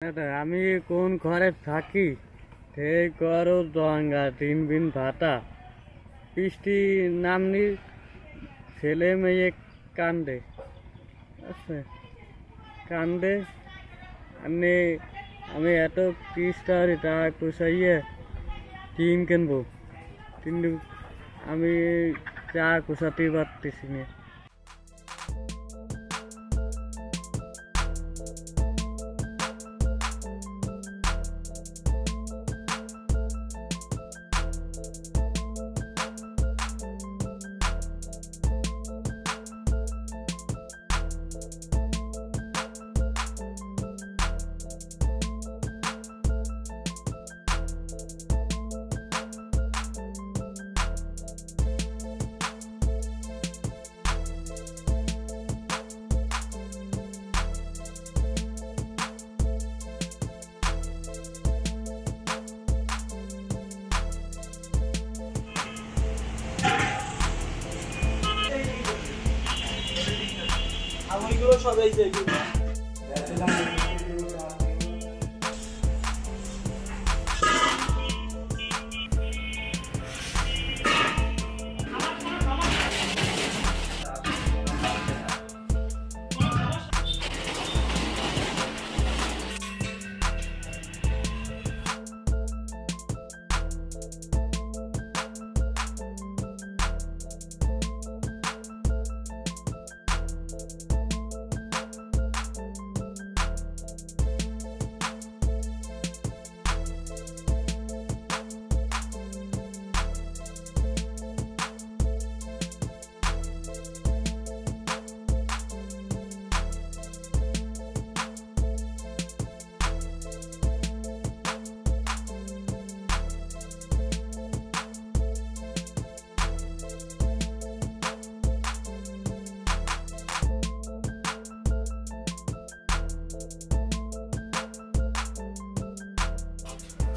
আমি কোন ঘরে থাকি সেই ঘরও দঙ্গা দিন দিন ভাতা বৃষ্টি নামনি ছেলে মেয়ে কান্দে আছে কান্দে আমি এত পিস্টারি টাকা কুসাইয়ে টিন কিনবো কিন্তু আমি চা কুসাতে পারতেছি না। সবাই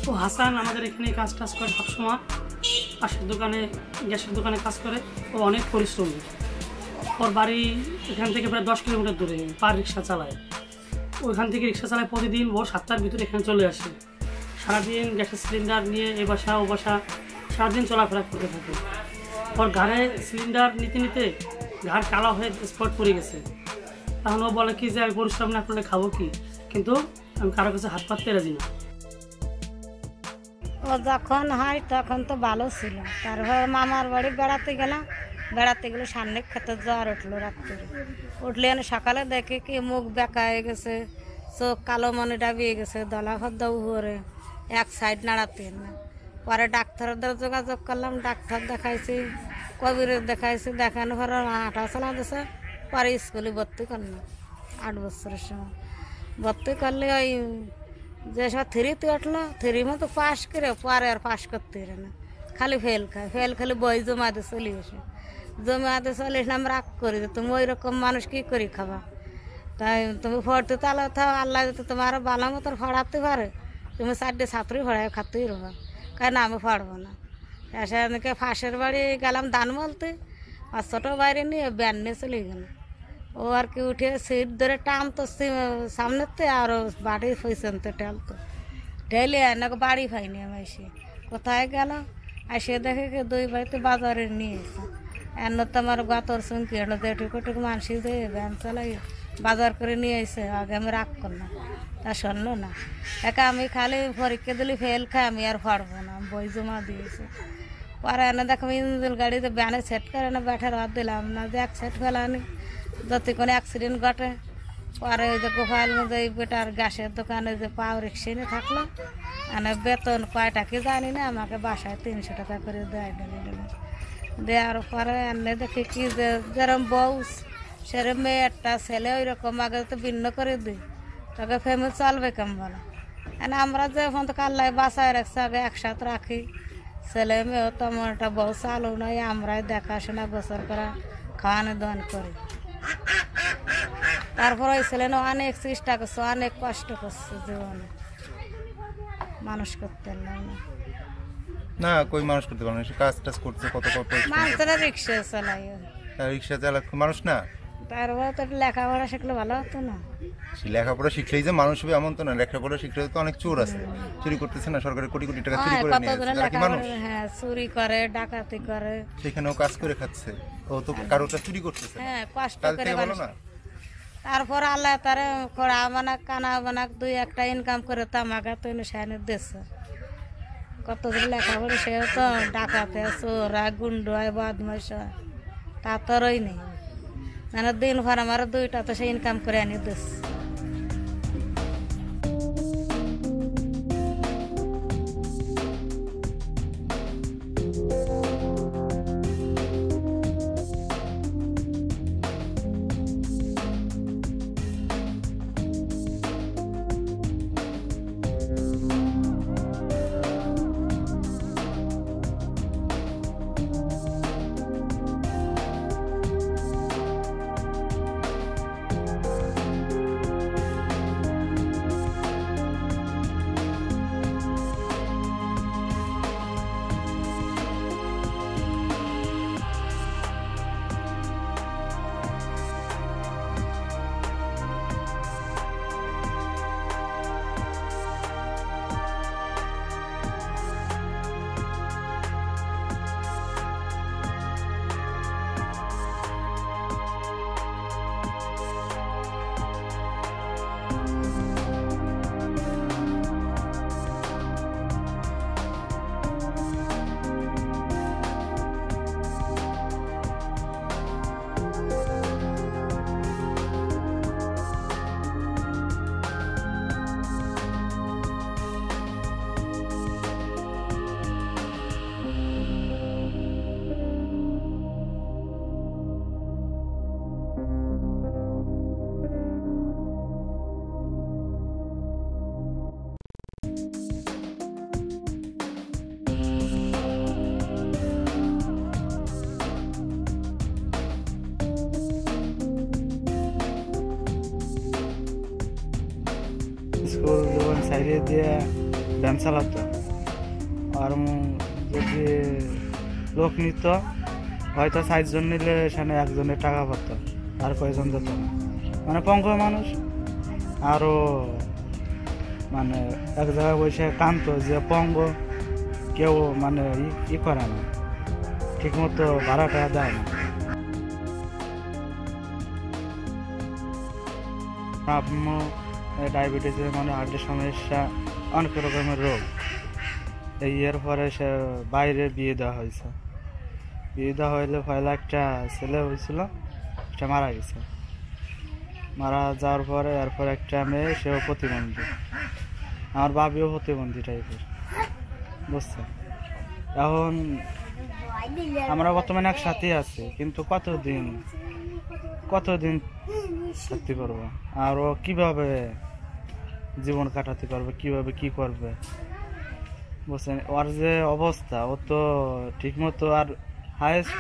ও হাসান আমাদের এখানে কাজ করে সবসময় পাশের দোকানে গ্যাসের দোকানে কাজ করে। ও অনেক পরিশ্রমী। ওর বাড়ি এখান থেকে প্রায় 10 কিলোমিটার দূরে, পার রিক্সা চালায়। ওইখান থেকে রিক্সা চালায় প্রতিদিন ভোর 7টার ভিতরে এখানে চলে আসে। সারাদিন গ্যাসের সিলিন্ডার নিয়ে এ বাসা ও বাসা সারাদিন চলাফেরা করতে থাকে। ওর ঘাড়ে সিলিন্ডার নিতে নিতে ঘাড় কালো হয়ে স্পট পড়ে গেছে। তখন ও বলে কি যে আমি পরিশ্রম না করলে খাবো কি, কিন্তু আমি কারো কাছে হাত পাততে রাজি না। ও যখন হয় তখন তো ভালো ছিল। তারপর মামার বাড়ি বেড়াতে গেলাম, বেড়াতে গেলে সামনে খেতে জ্বর উঠলো রাত্রে। উঠলে সকালে দেখি কি মুখ বেঁকা হয়ে গেছে, চোখ কালো মনে ডাবিয়ে গেছে, দলা ফদ্দা উপরে এক সাইড নাড়াতে না। পরে ডাক্তারদের যোগাযোগ করলাম, ডাক্তার দেখাইছি, কবিরের দেখাইছি, দেখানোর পরে হাঁটা চলা দিছে। পরে স্কুলে ভর্তি করলাম 8 বছরের সময়। ভর্তি করলে ওই যেসব 3তে উঠলো, 3 মতো পাশ করে পরে আর পাশ করতে না, খালি ফেল খায়। ফেল খালি বই জমাতে চলে এসে, জমাতে চলে এসে আমি রাগ করি যে তুমি ওই রকম মানুষ কী করি খাবা, তাই তুমি পড়তে তাহলে থাও, আল্লাহ যদি তোমার ভালো মতো পড়াতে পারে তুমি 4টে ছাত্রী পড়ায় খাতেই রবা, কেন আমি পড়বো না। এসে আমাকে ফাঁসের বাড়ি গেলাম দান বলতে, আর ছোটো বাইরে নিয়ে ব্যান নিয়ে চলে গেল। ও আর কি উঠে সিট ধরে টানতো সামনেতে, আর বাড়ি পয়সনতে ঠেলতো, ঠেলে নাকি বাড়ি পাইনি। আমি এসে কোথায় গেল, এসে দেখে কি 2 বাড়িতে বাজারে নিয়ে এসে এন তো আমার গতর শুনকি হলো যেটুকুটুকু মানসি যে ব্যান চালাই বাজার করে নিয়ে এসে। আগে আমি রাগ করলাম, তা শুনলো না। একা আমি খালি পরীক্ষা দিলে ফেল খাই, আমি আর পড়বো না, বই জমা দিয়েছি। পরে এনে দেখো ইঞ্জিন গাড়িতে ব্যানে সেট করে না ব্যাঠে রাত দিলাম না, যে এক সেট ফেলানি যদি কোনো অ্যাক্সিডেন্ট ঘটে। পরে ওই যে গোপালগঞ্জে এই বেটার গ্যাসের দোকানে যে পাও রিক্সা নিয়ে থাকলো, মানে বেতন কয়টা কি জানি না, আমাকে বাসায় 300 টাকা করে দেয় ডেলি। দেওয়ার পরে এনে দেখি কি যে যেরকম বউ সেরকম মেয়ে একটা ছেলে ওই রকম আগে তো ভিন্ন করে দিই, তাকে ফেমে চলবে কেমন বলো। এনে আমরা যে এখন তো কাল্লাই বাসায় রাখছি, আগে একসাথে রাখি, ছেলে মেয়েও তেমন একটা বউ চালু নয়, আমরাই দেখাশোনা গোসল করা খাওয়ানো দান করি। তারপর ওই ছেলে অনেক চেষ্টা করছে, অনেক কষ্ট করছে জীবনে, মানুষ করতে পারলাম না। না কই মানুষ করতে পারবে না, কাজ টাজ করতে কত কত মানুষেরা রিক্সা চালাই, রিক্সা চালাক মানুষ না, তারপর তো একটু লেখাপড়া শিখলে ভালো হতো না। লেখাপড়া শিখলেই যে মানুষ হবে এমন তো না, লেখাপড়া শিখলে তো অনেক চোর আছে, চুরি করতেছে না, সরকারের কোটি কোটি টাকা চুরি করে নিয়ে কতজনে যাচ্ছে, তারা কি মানুষ? লেখাপড়া হ্যাঁ চুরি করে ডাকাতি করে, সেখানেও কাজ করে খাচ্ছে, ও তো কারোটা চুরি করতেছে না। হ্যাঁ কষ্ট কাল করে থেকে বলো মানুষ। না, তারপর আল্লাহ তারে কড়া বানাক কানা বানাক দুই একটা ইনকাম করে তামাকা তো সায়নে দিচ্ছে। কতজন লেখাপড়া সে তো ডাকাতে চোরা গুন্ড হয় বদমাইশ হয়, তা তোরই নেই মানে দিন ভর আমার দুইটা তো সে ইনকাম করে আনি দিচ্ছে। স্কুল যখন সাইডে দিয়ে ব্যায়াম চালাতো আর যদি লোক নিত হয়তো 60 জন নিলে সেখানে একজনের টাকা পাত, আর কয়জন যেত না, মানে পঙ্গ মানুষ। আরও মানে এক জায়গায় বসে কান্ত যে পঙ্গ কেউ মানে ই করে না, ঠিক মতো ভাড়াটা দেয় না। আম্মু ডায়াবেটিসের মানে হার্টের সমস্যা, অনেক রকমের রোগ। এই এর পরে সে বাইরে বিয়ে দেওয়া হয়েছে, বিয়ে দেওয়া হইলে পয়লা একটা ছেলে হয়েছিল, সেটা মারা গেছে। মারা যাওয়ার পরে এরপর একটা মেয়ে, সেও প্রতিবন্ধী, আমার বাবিও প্রতিবন্ধী টাইপের, বুঝছেন। এখন আমরা বর্তমানে একসাথে আছি, কিন্তু কতদিন থাকতে পারবো, আর ও কিভাবে জীবন কাটাতে পারবে, কিভাবে কি করবে, বুঝছেন। ওর যে অবস্থা, ও তো ঠিক মতো আর হায়েস্ট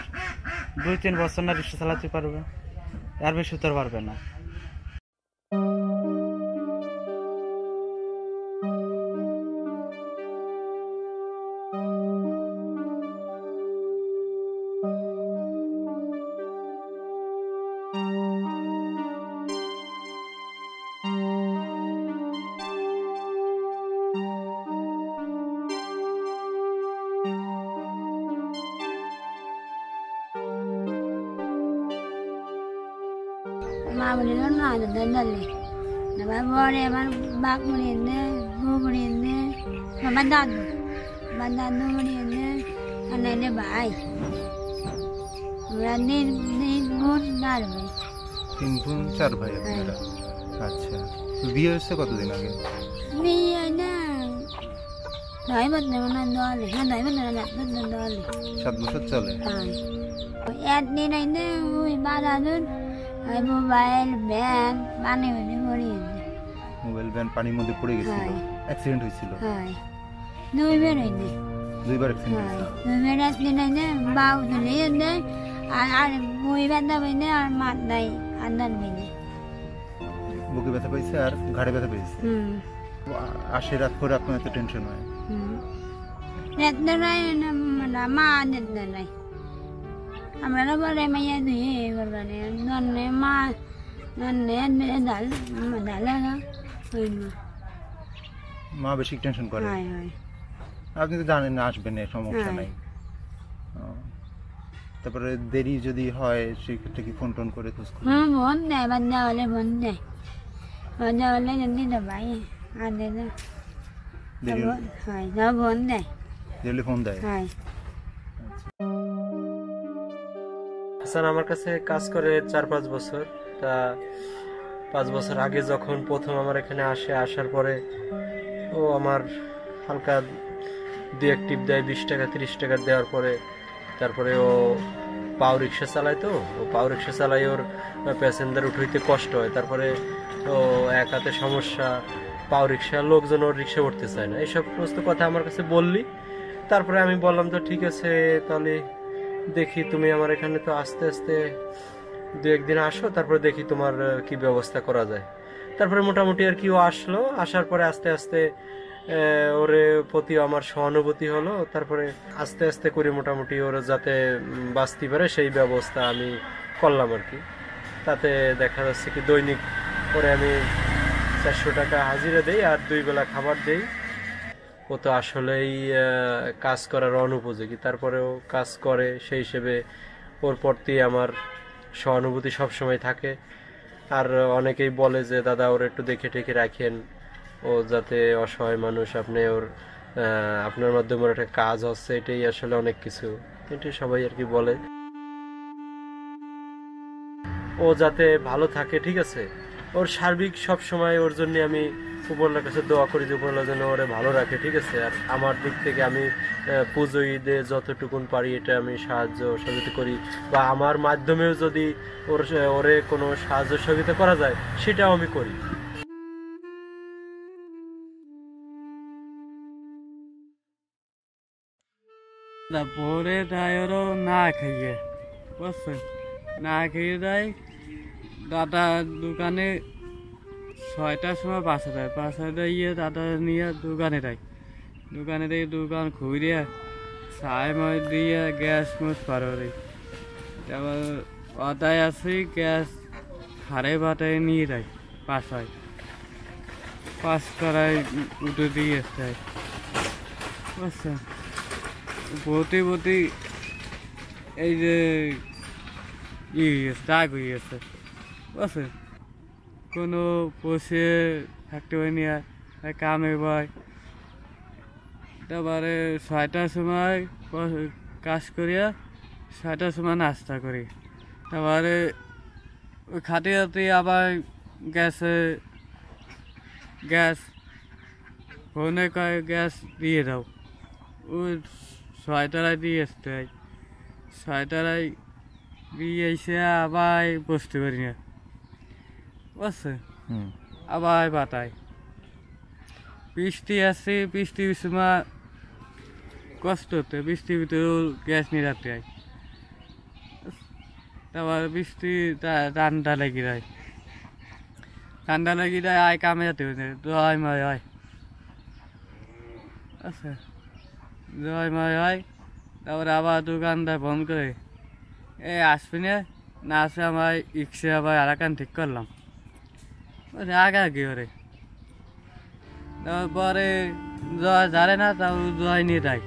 2-3 বছর না রিক্সা চালাতে পারবে, আর বেশি তো পারবে না। Mama dulu na ada dandali, nama boleh man bak mulinde, bu mulinde, bandar mulinde, anaknya baik, berani ni gun narbe. 3 বোন 4 ভাই আপনারা? আচ্ছা, বিয়ে হয়েছে কতদিন আগে? Biar na, dah ibat na mana dali, dah ibat na dali. 7 বছর চলে। Ni na ini, ibadah tu. Mobile van পানি মধ্যে পড়িয়েছে, মোবাইল ভ্যান পানির মধ্যে পড়ে গেছিল, অ্যাক্সিডেন্ট হয়েছিল। হয় দুইবার হইনি, দুইবার অ্যাক্সিডেন্ট হয়েছিল। দুইবার অ্যাক্সিডেন্ট হইনি, বাউ ধরে দেয় আর মুই ব্যথা পাইনি, আর মাত নাই আন্দান পাইনি, বুকে ব্যথা পাইছে আর ঘাড়ে ব্যথা পাইছে। আসে রাত করে আপনার এত টেনশন হয়? রাত নাই মা রাত নাই আমরা বলে মাইয়া দিয়ে বলবানে নন্নে মা নন্নে ডাল ডালা হইল মা বেশি টেনশন করে হয় হয় আপনি তো জানেন না আসবেন না সমস্যা হ্যাঁ। নাই তারপরে দেরি যদি হয় সেক্ষেত্রে কি ফোন টোন করে খোঁজ খবর? বোন দেয় বান্ধা হলে বোন দেয় বান্ধা হলে যদি দবাই আর দেয় দেরি হয় যা বোন দেয় হলে ফোন দেয় হয় হাসান আমার কাছে কাজ করে 4-5 বছর। তা 5 বছর আগে যখন প্রথম আমার এখানে আসার পরে ও আমার হালকা 2-1 টিপ দেয়, 20 টাকা 30 টাকা দেওয়ার পরে তারপরে ও পাও রিক্সা চালায়, তো ও পাও রিক্সা চালায়, ওর প্যাসেঞ্জার উঠাইতে কষ্ট হয়, তারপরে ও এক হাতে সমস্যা, পাও রিক্সা, লোকজন ওর রিক্সা উঠতে চায় না, এইসব সমস্ত কথা আমার কাছে বললি। তারপরে আমি বললাম তো ঠিক আছে, তাহলে দেখি তুমি আমার এখানে তো আস্তে আস্তে 2-1 দিন আসো, তারপরে দেখি তোমার কি ব্যবস্থা করা যায়। তারপরে মোটামুটি আর কি ও আসলো, আসার পরে আস্তে আস্তে ওরে প্রতি আমার সহানুভূতি হলো, তারপরে আস্তে আস্তে করে মোটামুটি ওর যাতে বাঁচতে পারে সেই ব্যবস্থা আমি করলাম আর কি। তাতে দেখা যাচ্ছে কি দৈনিক করে আমি 400 টাকা হাজিরা দেই আর 2 বেলা খাবার দেই। ও তো আসলেই কাজ করার অনুপযোগী, তারপরেও কাজ করে, সেই হিসেবে ওর প্রতি আমার সহানুভূতি সবসময় থাকে। আর অনেকেই বলে যে দাদা ওর একটু দেখে টেকে রাখেন, ও যাতে অসহায় মানুষ, আপনি ওর আপনার মাধ্যমে ওর একটা কাজ হচ্ছে, এটাই আসলে অনেক কিছু, এটাই সবাই আর কি বলে। ও যাতে ভালো থাকে, ঠিক আছে, ওর সার্বিক সব সময় ওর জন্য আমি উপরওয়ালার কাছে দোয়া করি যে উপরওয়ালা যেন ওরে ভালো রাখে, ঠিক আছে। আর আমার দিক থেকে আমি পুজো ঈদে যতটুকুন পারি এটা আমি সাহায্য সহযোগিতা করি, বা আমার মাধ্যমেও যদি ওরে কোনো সাহায্য সহযোগিতা করা যায় সেটাও আমি করি। পরে দেয় ওরও না খাইয়ে, বুঝছেন, না খেয়ে দেয়। দাদা দোকানে 6টার সময় বাসা দেয়, বাসা দিয়ে দাদা নিয়ে দোকানে দেয়, দোকানে দিয়ে দোকান ঘুরিয়ে ছায় মায় দিয়ে গ্যাস মুছ পার দেয়। তারপর অদায় আসি গ্যাস হাড়ে বাটায় নিয়ে দেয় বাসায়, 5 কড়াই উঠে দিয়ে দেয়, বুঝছেন। প্রতি এই যে দাগ হয়ে গেছে, বুঝছেন, কোনো বসে থাকতে পারিনি, কামে বয়। তারপরে 6টার সময় কাজ করিয়া 6টার সময় নাস্তা করি, তারপরে ওই খাতে খাতে আবার গ্যাস ফোনে কয় গ্যাস দিয়ে দাও, ওই 6টায় দিয়ে আসতে হয়, 6টায় দিয়ে এসে আবার বসতে পারি না, বুঝছে, আবার বাতায় বৃষ্টি আসছে, বৃষ্টির সময় কষ্ট হতে, বৃষ্টির ভিতরেও গ্যাস নিয়ে রাখতে হয়। তারপর বৃষ্টি ঠান্ডা লেগে যায়, আয় কামে যেতে হয়েছে, জয়ময় হয়, আচ্ছা জয়ময় হয়। তারপরে আবার দোকানদার বন্ধ করে আসবি না আসে, আমার ইক্সে আবার আরাকান ঠিক করলাম, আগে ওরে। তারপরে জয় জানে না, তাও জয় নিয়ে দেয়।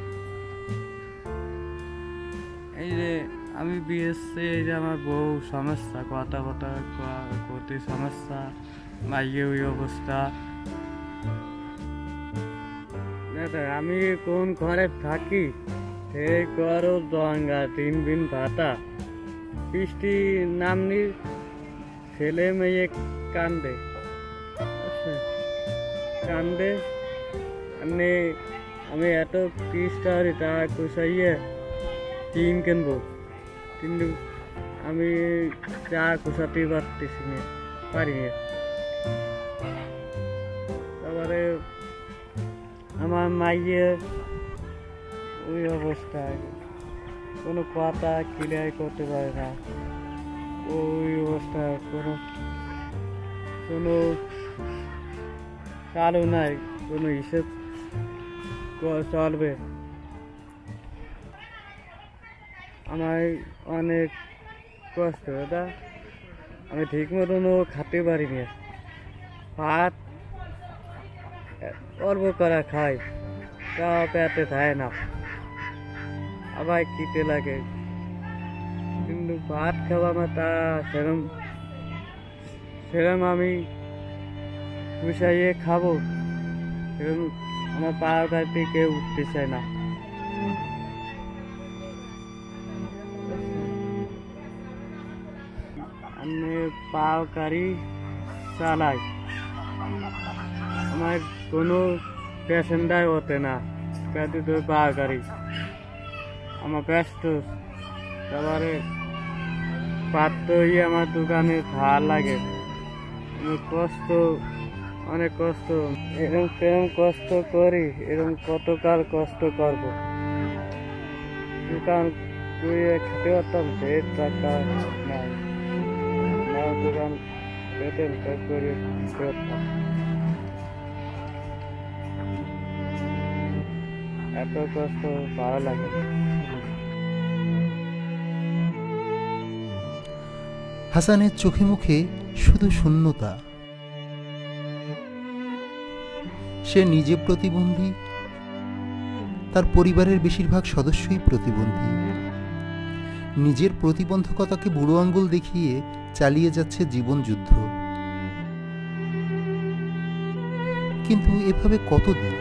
এই যে আমি বিয়েছে, এই যে আমার বউ সমস্যা, কথা করতে সমস্যা, মাইয়ে ওই অবস্থা। আমি কোন ঘরে থাকি সেই ঘরও দঙ্গা, 3 দিন ভাতা, বৃষ্টি নামনি, ছেলে মেয়ে কান্দে কান্দে। আমি এত টিস্টার টাকা কুসাইয়ে টিন কিনবো, কিন্তু আমি চা কুসাতে পারতেছি না, পারি না। তারপরে আমার মাইয়ে ওই অবস্থায় কোনো কথা ক্লিয়ার করতে পারে না, ওই অবস্থায় কোনো চালু নাই, কোনো হিসেব চলবে। আমার অনেক কষ্ট দাদা, আমি ঠিক মতনও খেতে পারিনি। ভাত অল্প করা খাই, তা পেটে থাকে না, আবার খিদে লাগে, কিন্তু ভাত খাওয়া আমার তা সেরম আমি গুছাইয়ে খাবো, সেরম আমার পাড়ার বাড়িতে কেউ উঠতে চায় না। আমি পাও গাড়ি চালাই, আমার কোনো প্যাসেঞ্জার হতে না, পেতে তো পাও গাড়ি আমার ব্যস্ত। তারপরে পাত্রই আমার দোকানে ধার লাগে, কষ্ট, অনেক কষ্ট, এরকম কষ্ট করি, এরকম কতকাল কষ্ট করব। দোকান করে খেতে পারতাম, ঢের টাকা না, দোকান পেতেন করে খেতে পারতাম। এত কষ্ট ভালো লাগে। হাসানের চোখে মুখে শুধু শূন্যতা। সে নিজে প্রতিবন্ধী, তার পরিবারের বেশিরভাগ সদস্যই প্রতিবন্ধী। নিজের প্রতিবন্ধকতাকে বুড়ো আঙ্গুল দেখিয়ে চালিয়ে যাচ্ছে জীবনযুদ্ধ। কিন্তু এভাবে কতদিন?